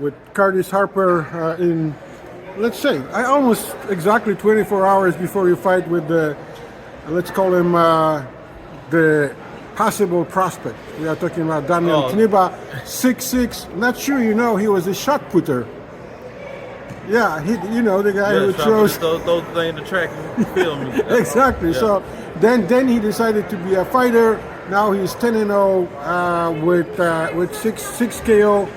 with Curtis Harper in, let's say, almost exactly 24 hours before you fight with the, let's call him the possible prospect. We are talking about Damian Knyba, 6'6". Not sure you know he was a shot putter. Yeah, the guy who throws those things to track and film me. Exactly. Yeah. So then he decided to be a fighter. Now he's 10-0 with 6 KO,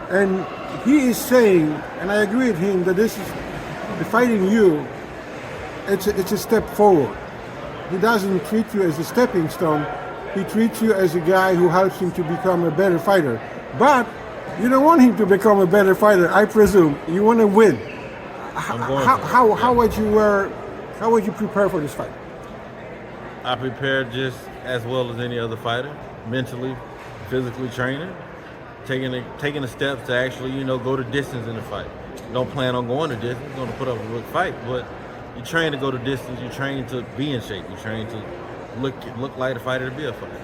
and he is saying, and I agree with him, that this is the fighting you. It's a step forward. He doesn't treat you as a stepping stone. He treats you as a guy who helps him to become a better fighter. But you don't want him to become a better fighter, I presume. You want to win. How would you prepare for this fight? I prepared just as well as any other fighter, mentally, physically training, taking the steps to actually, go the distance in the fight. You don't plan on going the distance, you're going to put up a good fight, but you train to go the distance, you train to be in shape, you train to look like a fighter to be a fighter.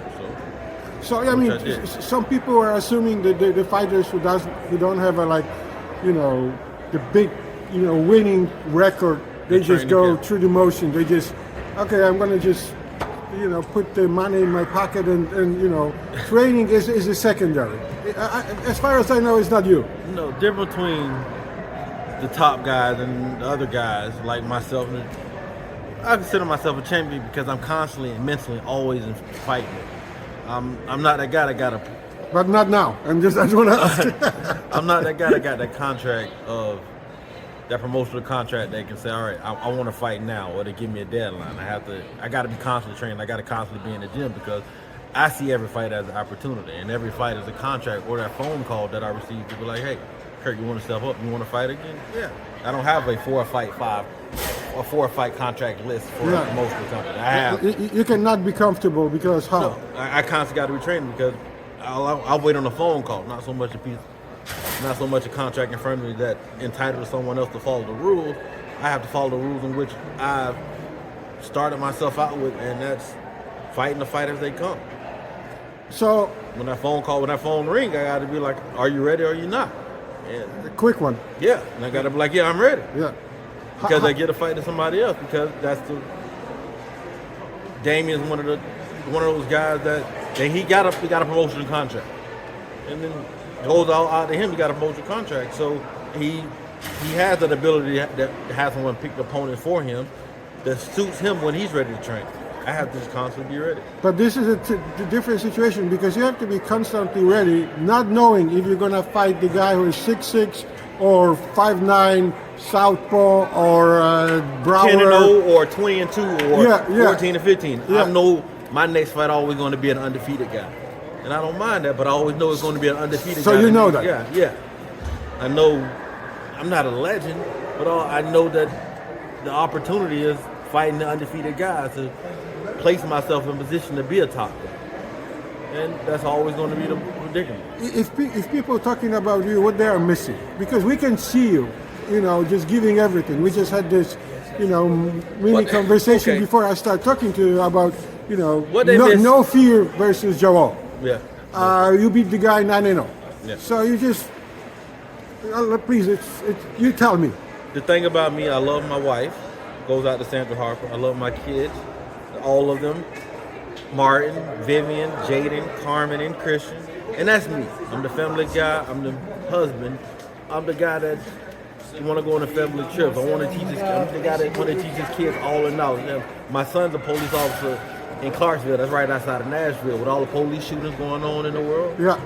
So I mean, some people are assuming that the fighters who don't have the big, winning record, they just go through the motion. They just, okay, I'm gonna just, put the money in my pocket and training is a secondary. As far as I know, it's not you. No, difference between the top guys and the other guys like myself. I consider myself a champion because I'm constantly and mentally always in fighting. I'm not that guy that got a. But not now. I just want to ask. I'm not that guy that got that contract of that promotional contract. They can say, all right, I want to fight now, or they give me a deadline. I got to be constantly trained. I got to constantly be in the gym because I see every fight as an opportunity, and every fight is a contract or that phone call that I receive to be like, hey, Kurt, you want to step up? You want to fight again? Yeah. I don't have a 4-fight contract list for a promotional company. I have. You cannot be comfortable because how? No, I constantly got to be training because I'll wait on a phone call, not so much a contract in front of me that entitles someone else to follow the rules. I have to follow the rules in which I've started myself out with, and that's fighting the fight as they come. So when that phone ring, I got to be like, are you ready or are you not? And a quick one. Yeah, and I got to be like, yeah, I'm ready. Yeah. Because I get a fight to somebody else because that's Damian's one of those guys that he got a promotion contract, and then goes out to him. He got a promotion contract, so he has that ability to have someone pick the opponent for him that suits him when he's ready to train. I have to just constantly be ready. But this is a different situation because you have to be constantly ready, not knowing if you're gonna fight the guy who is 6'6" or 5'9", southpaw or Brower. 10-0 or 20-2 or 14-15. Yeah. I know my next fight always going to be an undefeated guy, and I don't mind that. But I always know it's going to be an undefeated guy. So you know that? Yeah. I know I'm not a legend, but I know that the opportunity is fighting the undefeated guys to place myself in position to be a top guy. And that's always going to be the predicament. If people are talking about you, what they are missing, because we can see you, just giving everything. We just had this, mini conversation before I start talking to you about, no fear versus Joel. Yeah. You beat the guy 9-0. Yeah. So you just, please, you tell me. The thing about me, I love my wife. Goes out to Sandra Harper. I love my kids, all of them. Martin, Vivian, Jaden, Carmen, and Christian. And that's me. I'm the family guy. I'm the husband. I'm the guy that want to go on a family trip. I'm the guy that want to teach his kids all in knowledge. Now, my son's a police officer in Clarksville. That's right outside of Nashville with all the police shootings going on in the world. Yeah.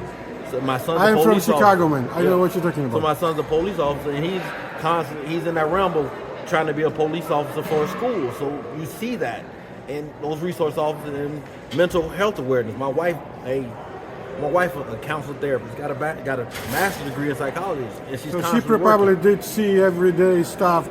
So my son's I am a police from Chicago, officer. man. I know what you're talking about. So my son's a police officer, and he's in that realm of trying to be a police officer for a school. So you see that. And those resource officers and mental health awareness. My wife, a counselor therapist, got a master's degree in psychology, and she's so she probably did see everyday stuff.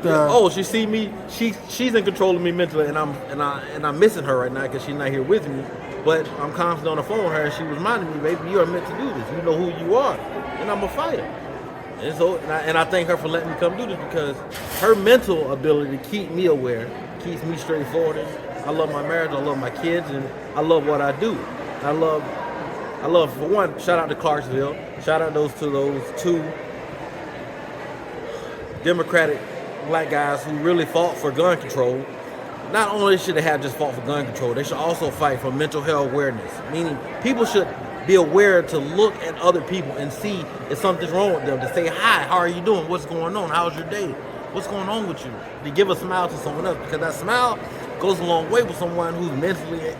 She see me. She's in control of me mentally, and I'm missing her right now because she's not here with me. But I'm constantly on the phone with her, and she reminded me, baby, you are meant to do this. You know who you are, and I'm a fighter. And so, and I thank her for letting me come do this because her mental ability to keep me aware keeps me straightforward. I love my marriage, I love my kids, and I love what I do. I love, for one, shout out to Clarksville. Shout out to those two Democratic black guys who really fought for gun control, not only should they have just fought for gun control, they should also fight for mental health awareness. Meaning, people should be aware to look at other people and see if something's wrong with them. To say, hi, how are you doing? What's going on? How's your day? What's going on with you? To give a smile to someone else, because that smile goes a long way with someone who's mentally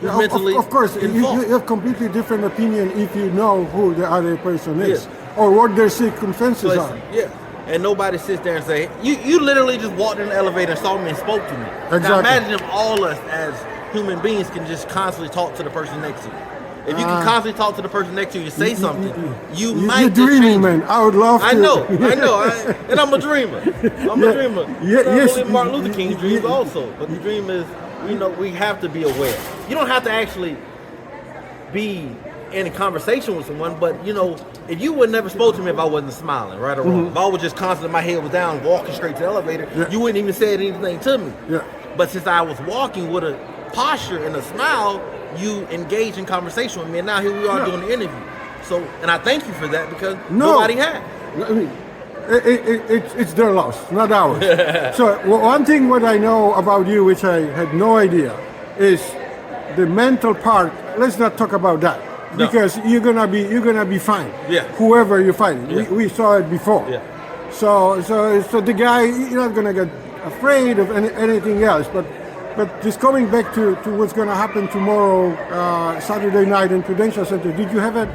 of course, you have completely different opinion if you know who the other person is or what their circumstances are. Yeah. And nobody sits there and say, you literally just walked in the elevator and saw me and spoke to me. Exactly. Now imagine if all us as human beings can just constantly talk to the person next to you. If you can constantly talk to the person next to you and say something, you're dreaming, man. I would love to. I know. And I'm a dreamer. I'm a dreamer. Yes. Martin Luther King dreams also. But the dream is, we have to be aware. You don't have to actually be in a conversation with someone, but if you would never spoke to me if I wasn't smiling, right or wrong, if I was just constantly, my head was down, walking straight to the elevator, you wouldn't even say anything to me. Yeah. But since I was walking with a posture and a smile, you engage in conversation with me, and now here we are doing the interview. So, and I thank you for that, because nobody had. I mean, it's their loss, not ours. So one thing what I know about you, which I had no idea, is the mental part. Let's not talk about that. No. Because you're gonna be fine. Yeah. Whoever you find, Yeah. we saw it before. Yeah. So the guy, you're not gonna get afraid of anything else. But just coming back to what's gonna happen tomorrow, Saturday night in Prudential Center. Did you have a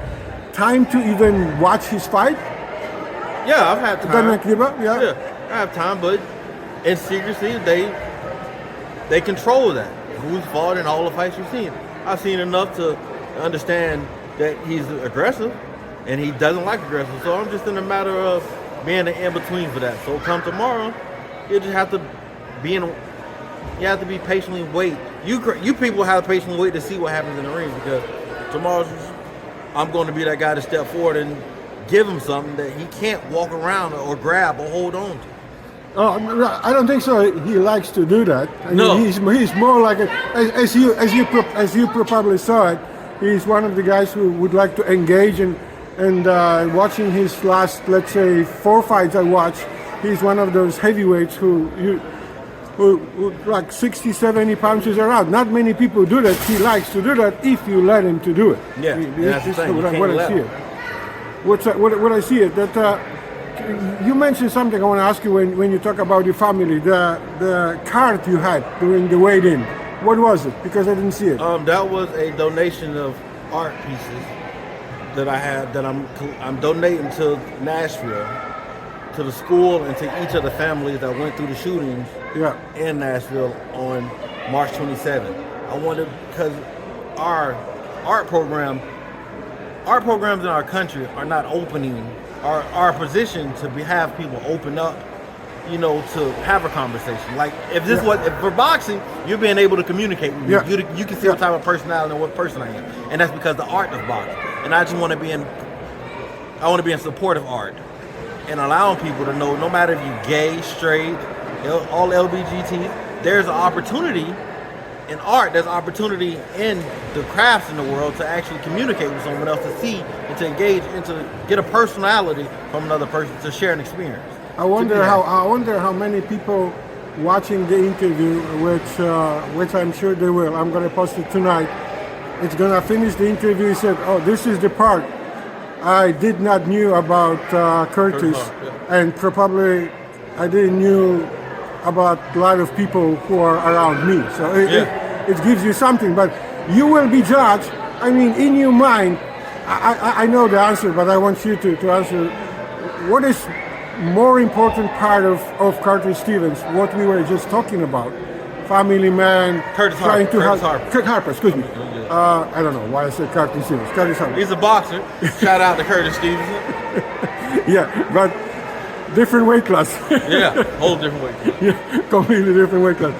time to even watch his fight? Yeah, I've had time. Damian Knyba? Yeah, I have time, but in secrecy, they control that. Who's fought in all the fights you've seen. I've seen enough to understand that he's aggressive, and he doesn't like aggressive. So I'm just in a matter of being an in-between for that. So come tomorrow, you just have to you have to be patiently wait. You people have to patiently wait to see what happens in the ring, because tomorrow I'm going to be that guy to step forward and give him something that he can't walk around or grab or hold on to. Oh, I don't think so. He likes to do that. I No, mean, he's more like as you probably saw it. He's one of the guys who would like to engage and watching his last, let's say, 4 fights I watched. He's one of those heavyweights who like 60, 70 punches are out. Not many people do that. He likes to do that if you let him to do it. Yeah, that's the thing. What I see it. What I see it that. You mentioned something I want to ask you when you talk about your family, the card you had during the weigh-in. What was it? Because I didn't see it. That was a donation of art pieces that I had that I'm donating to Nashville, to the school and to each of the families that went through the shootings in Nashville on March 27th. I wanted, because our art programs in our country are not opening. Our position to have people open up, to have a conversation. Like if for boxing, you're being able to communicate with me. You can see what type of personality and what person I am, and that's because the art of boxing. And I just want to be in support of art and allowing people to know, no matter if you're gay, straight, all LBGT, there's an opportunity in art. There's opportunity in the crafts in the world to actually communicate with someone else, to see and to engage and to get a personality from another person, to share an experience. I wonder how many people watching the interview, which I'm sure they will. I'm going to post it tonight. It's going to finish the interview. He said, "Oh, this is the part I did not knew about Curtis, and probably I didn't knew about a lot of people who are around me." So it gives you something, but you will be judged. I mean, in your mind, I know the answer, but I want you to answer. What is more important part of Curtis Stevens? What we were just talking about, family man, Curtis Harper. Excuse me. I don't know why I said Curtis Stevens. Curtis Harper. He's a boxer. Shout out to Curtis Stevens. Yeah, but different weight class. Yeah, whole different weight class. Yeah, completely different weight class.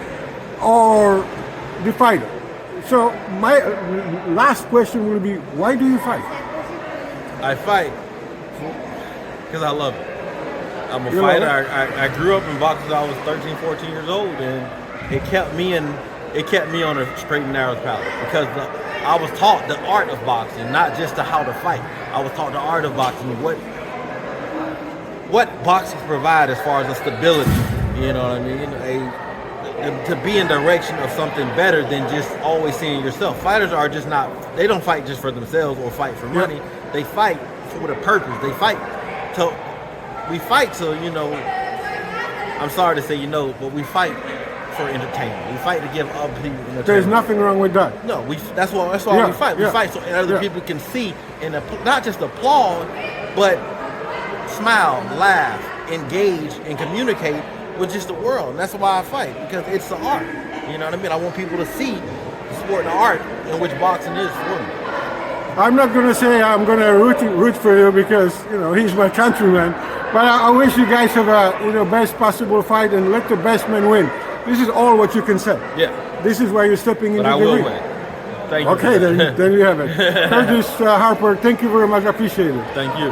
Or the fighter. So my last question will be, why do you fight? I fight because I love it. I'm a fighter. I grew up in boxing when I was 13, 14 years old, and it kept me on a straight and narrow path, because I was taught the art of boxing, not just how to fight. I was taught the art of boxing. what boxing provide as far as a stability. You know what I mean? To be in direction of something better than just always seeing yourself. Fighters are just not. They don't fight just for themselves or fight for money. They fight for a purpose. They fight to. We fight to, you know. I'm sorry to say, you know, but we fight for entertainment. We fight to give other people entertainment. There's nothing wrong with that. No, that's why we fight. We fight so other people can see and not just applaud, but smile, laugh, engage, and communicate with just the world. And that's why I fight, because it's the art. You know what I mean? I want people to see the sport and the art in which boxing is for me. I'm not going to say I'm going to root for you because, you know, he's my countryman. But I wish you guys have a, you know, best possible fight and let the best man win. This is all what you can say. Yeah. This is why you're stepping into But I the will ring. win. Thank you. Okay, then you have it. Curtis Harper, thank you very much. I appreciate it. Thank you.